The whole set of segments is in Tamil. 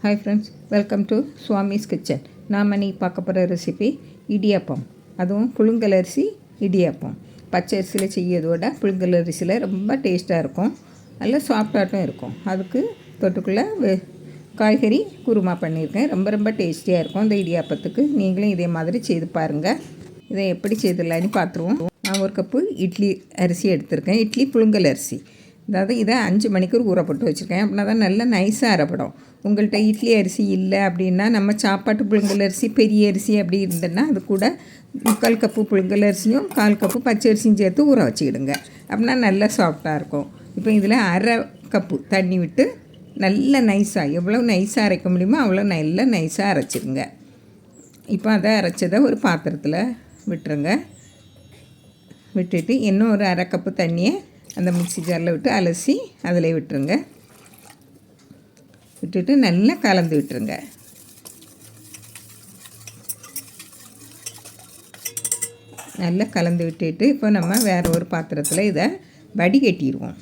Hi friends, welcome to Swami's kitchen. நாம் இன்றைக்கி பார்க்க போகிற ரெசிபி இடியாப்பம். அதுவும் புழுங்கலரிசி இடியாப்பம். பச்சை அரிசியில் செய்யறதோட புழுங்கலரிசியில் ரொம்ப டேஸ்ட்டாக இருக்கும், நல்ல சாஃப்டாகட்டும் இருக்கும். அதுக்கு தொட்டுக்குள்ளே காய்கறி குருமா பண்ணியிருக்கேன். ரொம்ப ரொம்ப டேஸ்டியாக இருக்கும் இந்த இடியாப்பத்துக்கு. நீங்களும் இதே மாதிரி செய்து பாருங்கள். இதை எப்படி செய்திடலான்னு பார்த்துருவோம். நான் 1 கப்பு இட்லி அரிசி எடுத்திருக்கேன். இட்லி புழுங்கல் அரிசி, அதாவது இதை 5 மணிக்கூர் ஊற போட்டு வச்சுருக்கேன். அப்படின்னா தான் நல்லா நைஸாக அரைப்படும். உங்கள்கிட்ட இட்லி அரிசி இல்லை அப்படின்னா நம்ம சாப்பாட்டு புழுங்கல் அரிசி பெரிய அரிசி அப்படி இருந்ததுன்னா அது கூட 3/4 கப்பு புழுங்கல் அரிசியும் 1/4 கப்பு பச்சை அரிசியும் சேர்த்து ஊற வச்சுக்கிடுங்க. அப்படின்னா நல்லா சாஃப்டாக இருக்கும். இப்போ இதில் 1/2 கப்பு தண்ணி விட்டு நல்லா நைஸாக, எவ்வளோ நைஸாக அரைக்க முடியுமோ அவ்வளோ நல்லா நைஸாக அரைச்சிடுங்க. இப்போ அதை அரைச்சதை ஒரு பாத்திரத்தில் விட்டுருங்க. விட்டுட்டு இன்னும் ஒரு 1/2 கப்பு தண்ணியை அந்த மிக்ஸி ஜாரில் விட்டு அலசி அதில் விட்டுருங்க. விட்டுட்டு நல்லா கலந்து விட்டுருங்க. நல்லா கலந்து விட்டுட்டு இப்போ நம்ம வேறு ஒரு பாத்திரத்தில் இதை வடிகட்டிடுவோம்.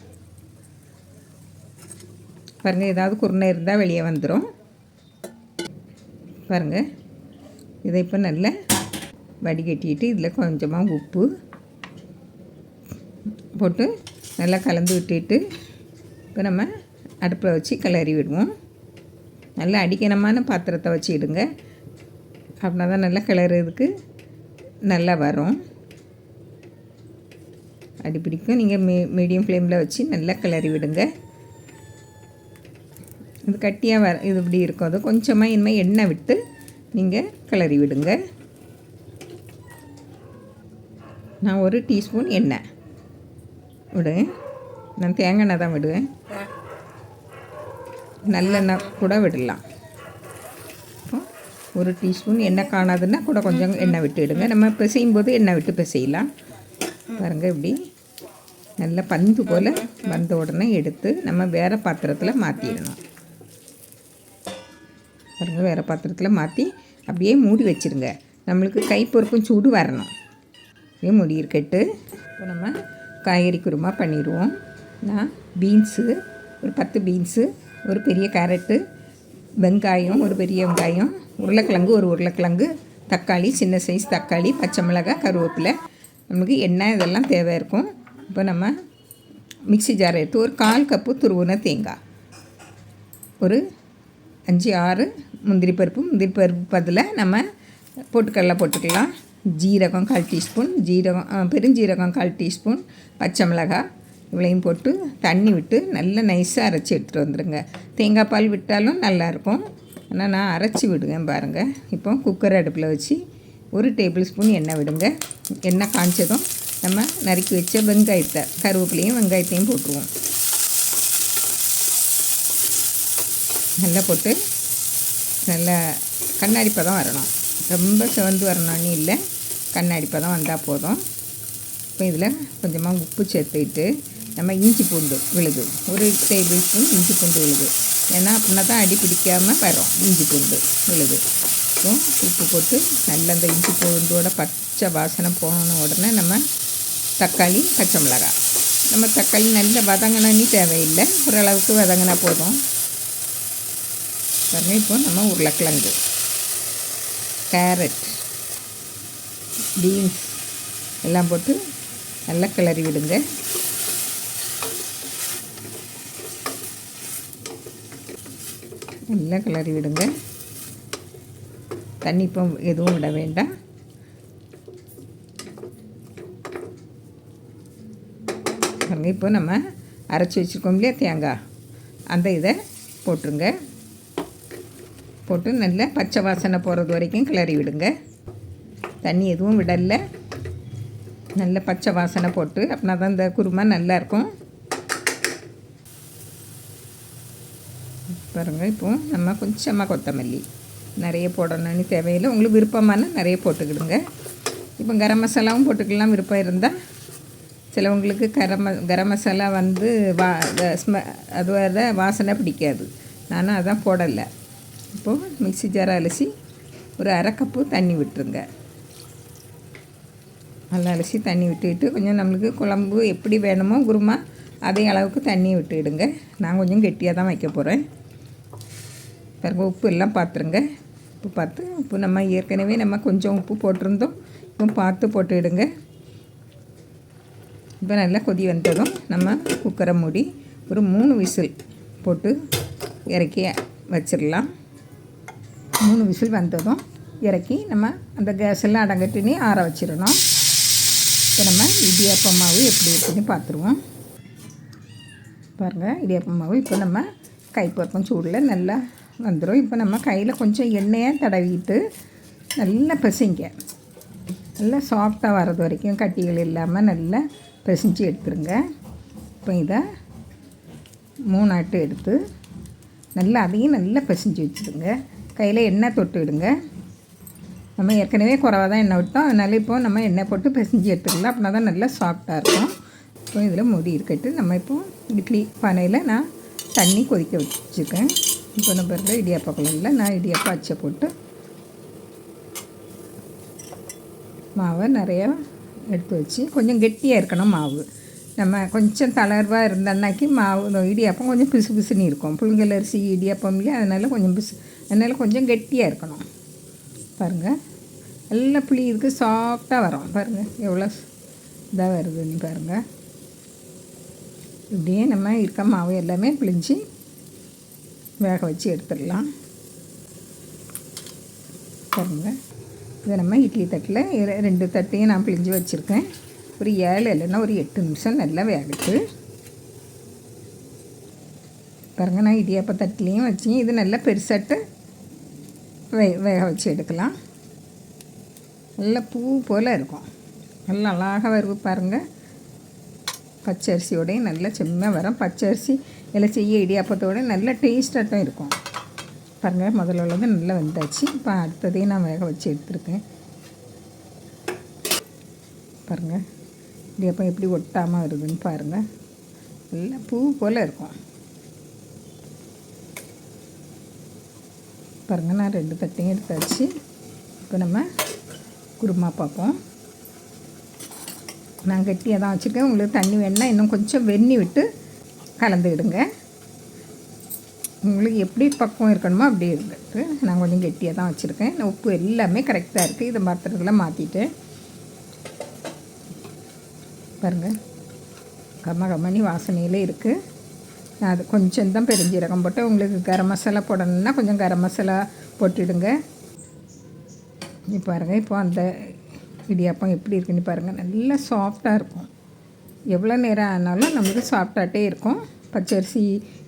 பாருங்கள், ஏதாவது குருணை இருந்தால் வெளியே வந்துடும். பாருங்கள், இதை இப்போ நல்லா வடிகட்டிட்டு இதில் கொஞ்சமாக உப்பு போட்டு நல்லா கலந்து விட்டுட்டு இப்போ நம்ம அடுப்பில் வச்சு கிளறி விடுவோம். நல்லா அடிக்கணமான பாத்திரத்தை வச்சு இடுங்க. அப்படின்னா தான் நல்லா கிளறதுக்கு நல்லா வரும். அடிப்பிடிக்கும். நீங்கள் மீடியம் ஃப்ளேமில் வச்சு நல்லா கிளறி விடுங்க. இது கட்டியாக இது இப்படி இருக்கும். அது கொஞ்சமாக இனிமேல் எண்ணெய் விட்டு நீங்கள் கிளறி விடுங்க. நான் 1 டீஸ்பூன் எண்ணெய் விடுவேன். நான் தேங்காய் எண்ணெய் தான் விடுவேன். நல்லெண்ணெய் கூட விடலாம். இப்போ 1 டீஸ்பூன் எண்ணெய் காணாதுன்னா கூட கொஞ்சம் எண்ணெய் விட்டு விடுங்க. நம்ம பிசையும் போது எண்ணெய் விட்டு பிசையலாம். பாருங்கள், இப்படி நல்லா பந்து போல் வந்த உடனே எடுத்து நம்ம வேறு பாத்திரத்தில் மாற்றிடணும். பாருங்கள், வேறு பாத்திரத்தில் மாற்றி அப்படியே மூடி வச்சுருங்க. நம்மளுக்கு கை பொறுக்கும் சூடு வரணும். அப்படியே மூடி இருக்கட்டு. இப்போ நம்ம காய்கறி குருமா பண்ணிடுவோம். நான் பீன்ஸு ஒரு 10 பீன்ஸு, ஒரு பெரிய கேரட்டு, வெங்காயம் ஒரு பெரிய வெங்காயம், உருளைக்கிழங்கு ஒரு உருளைக்கிழங்கு, தக்காளி சின்ன சைஸ் தக்காளி, பச்சை மிளகாய், கருவேப்பிலை, நமக்கு எண்ணெய் இதெல்லாம் தேவை இருக்கும். இப்போ நம்ம மிக்ஸி ஜாரை எடுத்து ஒரு 1/4 கப்பு துருவின தேங்காய், ஒரு 5-6 முந்திரி பருப்பு பதில் நம்ம பொட்டுக்கடலை போட்டுக்கலாம். ஜீரகம் 1/4 டீஸ்பூன், பெருஞ்சீரகம் 1/4 டீஸ்பூன், பச்சை மிளகாய் இவ்வளையும் போட்டு தண்ணி விட்டு நல்லா நைஸாக அரைச்சி எடுத்துகிட்டு வந்துடுங்க. தேங்காய் பால் விட்டாலும் நல்லாயிருக்கும், ஆனால் நான் அரைச்சி விடுவேன். பாருங்கள், இப்போ குக்கர் அடுப்பில் வச்சு 1 டேபிள் ஸ்பூன் எண்ணெய் விடுங்க. எண்ணெய் காய்ச்சதும் நம்ம நறுக்கி வச்ச வெங்காயத்தை, கருவேப்பிலையும் வெங்காயத்தையும் போட்டுருவோம். நல்லா போட்டு நல்லா கண்ணாடி பதம் வரணும். ரொம்ப சிவந்து வரணும்னு இல்லை, கண்ணாடி பதம் வந்தால் போதும். இப்போ இதில் கொஞ்சமாக உப்பு சேர்த்துக்கிட்டு நம்ம இஞ்சி பூண்டு விழுது, 1 டேபிள் ஸ்பூன் இஞ்சி பூண்டு விழுது. ஏன்னா அப்படின்னா தான் அடி பிடிக்காமல் வரும் இஞ்சி பூண்டு விழுது. இப்போ உப்பு போட்டு நல்லா அந்த இஞ்சி பூண்டோட பச்சை வாசனை போன உடனே நம்ம தக்காளி, பச்சை மிளகாய், நம்ம தக்காளி நல்லா வதங்கினு தேவையில்லை, ஓரளவுக்கு வதங்கினா போதும். பாருங்கள், இப்போ நம்ம உருளைக்கிழங்கு, கேரட், பீன்ஸ் எல்லாம் போட்டு நல்லா கிளறி விடுங்க. நல்லா கிளறி விடுங்க. தண்ணி இப்போ எதுவும் விட வேண்டாம். இப்போ நம்ம அரைச்சி வச்சுருக்கோம் இல்லையா தேங்காய், அந்த இதை போட்டுருங்க. போட்டு நல்லா பச்சை வாசனை போகிறது வரைக்கும் கிளறி விடுங்க. தண்ணி எதுவும் விடலை, நல்ல பச்சை வாசனை போட்டு அப்படின்னா தான் இந்த குருமா நல்லாயிருக்கும். பாருங்கள், இப்போ நம்ம கொஞ்சமாக கொத்தமல்லி, நிறைய போடணும்னு தேவையில்லை, உங்களுக்கு விருப்பமான நிறைய போட்டுக்கிடுங்க. இப்போ கரம் மசாலாவும் போட்டுக்கலாம் விருப்பம் இருந்தால். சிலவங்களுக்கு கரம் மசாலா வந்து அது வர வாசனை பிடிக்காது, நானும் அதான் போடலை. இப்போது மிக்ஸி ஜாரை அலசி ஒரு 1/2 கப்பு தண்ணி விட்டுருங்க. நல்லா அலசி தண்ணி விட்டுக்கிட்டு கொஞ்சம் நம்மளுக்கு குழம்பு எப்படி வேணுமோ குருமா அதே அளவுக்கு தண்ணி விட்டுடுங்க. நான் கொஞ்சம் கெட்டியாக தான் வைக்க போகிறேன். பாருங்க உப்பு எல்லாம் பார்த்துருங்க. உப்பு பார்த்து உப்பு நம்ம ஏற்கனவே நம்ம கொஞ்சம் உப்பு போட்டிருந்தோம். இப்போ பார்த்து போட்டுவிடுங்க. இப்போ நல்லா கொதி வந்ததும் நம்ம குக்கரை மூடி ஒரு 3 விசில் போட்டு இறக்கி வச்சிடலாம். 3 விசில் வந்ததும் இறக்கி நம்ம அந்த கேஸ் எல்லாம் அடங்கட்டினி ஆற வச்சிடணும். இப்போ நம்ம இடியாப்ப மாவு எப்படி இருக்குன்னு பார்த்துருவோம். பாருங்கள், இடியாப்ப மாவு இப்போ நம்ம கைப்பொறுக்கும் சூடில் நல்லா வந்துடும். இப்போ நம்ம கையில் கொஞ்சம் எண்ணெயை தடவிட்டு நல்லா பிசைங்க. நல்லா சாஃப்டாக வர்றது வரைக்கும் கட்டிகள் இல்லாமல் நல்லா பிசைஞ்சு எடுத்துருங்க. இப்போ இதை 3 ஆட்டு எடுத்து நல்லா அதையும் நல்லா பிசைஞ்சு வச்சுடுங்க. கையில் எண்ணெய் தொட்டு விடுங்க. நம்ம ஏற்கனவே குறைவாக தான் எண்ணெய் விட்டோம், அதனால் இப்போது நம்ம எண்ணெய் போட்டு பிசைஞ்சு எடுத்துக்கலாம். அப்படின்னா தான் நல்லா சாஃப்டாக இருக்கும். இப்போ இதில் மூடி இருக்கட்டு. நம்ம இப்போது இட்லி பானையில் நான் தண்ணி கொதிக்க வச்சுருக்கேன். இப்போ நம்ம இருக்கிற இடியாப்ப குழம்புல நான் இடியாப்பா அச்சை போட்டு மாவை நிறையா எடுத்து வச்சு கொஞ்சம் கெட்டியாக இருக்கணும் மாவு. நம்ம கொஞ்சம் தளர்வாக இருந்தோன்னாக்கி மாவு இடியாப்பம் கொஞ்சம் பிசு பிசுன்னு இருக்கும். புழுங்கல் அரிசி இடியாப்பம் இல்லையா, அதனால் கொஞ்சம் கெட்டியாக இருக்கணும். பாருங்கள், நல்லா புளி இருக்குது, சாஃப்டாக வரும். பாருங்கள் எவ்வளோ இதாக வருதுன்னு பாருங்கள். இப்படியே நம்ம இருக்க மாவு எல்லாமே பிழிஞ்சு வேக வச்சு எடுத்துடலாம். பாருங்கள், இதை நம்ம இட்லி தட்டில் 2 தட்டையும் நான் பிழிஞ்சு வச்சுருக்கேன். ஒரு 7 இல்லைன்னா ஒரு 8 நிமிஷம் நல்லா வேகட்டு. பாருங்கள், நான் இடியாப்ப தட்டிலையும் வச்சு இது நல்லா பெருசாட்டு வேக வச்சு எடுக்கலாம். நல்லா பூ போல் இருக்கும். நல்லா அழகாக வருது பாருங்கள். பச்சரிசியோடையும் நல்லா செம்மையாக வரும். பச்சரிசி எல்லாம் செய்ய இடியாப்பத்தோடு நல்ல டேஸ்டாட்டும் இருக்கும். பாருங்கள், முதல்ல உள்ளது நல்லா வெந்தாச்சு. இப்போ அடுத்ததையும் நான் வேக வச்சு எடுத்துருக்கேன். பாருங்கள், இடியாப்பம் எப்படி ஒட்டாமல் வருதுன்னு பாருங்கள். நல்லா பூ போல் இருக்கும். பாருங்கள், நான் 2 தட்டையும் எடுத்தாச்சு. இப்போ நம்ம குருமா பார்ப்போம். நான் கட்டியாக தான் வச்சுருக்கேன். உங்களுக்கு தண்ணி வேணுன்னா இன்னும் கொஞ்சம் வெந்நீர் விட்டு கலந்துக்கிடுங்க. உங்களுக்கு எப்படி பக்குவம் இருக்கணுமோ அப்படி இருந்துட்டு நான் கொஞ்சம் கெட்டியாக தான் வச்சுருக்கேன். உப்பு எல்லாமே கரெக்டாக இருக்குது. இதை பாத்திரத்தில் மாற்றிட்டேன். பாருங்கள், கம்மனி வாசனையில் இருக்குது. நான் அது கொஞ்சம் தான் பெருஞ்சீரகம் போட்டு, உங்களுக்கு கரம் மசாலா போடணுன்னா கொஞ்சம் கரம் மசாலா போட்டுவிடுங்க. இப்போ பாருங்கள், இப்போ அந்த இடியாப்பம் எப்படி இருக்குன்னு பாருங்கள். நல்லா சாஃப்டாக இருக்கும். எவ்வளோ நேரம் ஆனாலும் நம்மளுக்கு சாஃப்டாகிட்டே இருக்கும். பச்சரிசி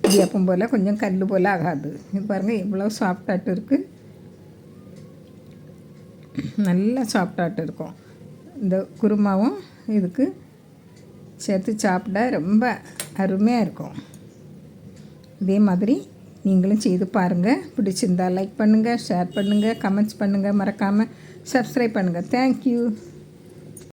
இடியாப்பம் போல் கொஞ்சம் கல் போல் ஆகாது. இது பாருங்கள் எவ்வளோ சாஃப்டாகிட்டு இருக்குது. நல்லா சாஃப்டாகிட்டு இருக்கும். இந்த குருமாவும் இதுக்கு சேர்த்து சாப்பிட ரொம்ப அருமையாக இருக்கும். இதே மாதிரி நீங்களும் செய்து பாருங்கள். பிடிச்சிருந்தால் லைக் பண்ணுங்கள், ஷேர் பண்ணுங்கள், கமெண்ட்ஸ் பண்ணுங்கள், மறக்காமல் சப்ஸ்கிரைப் பண்ணுங்கள். தேங்க்யூ.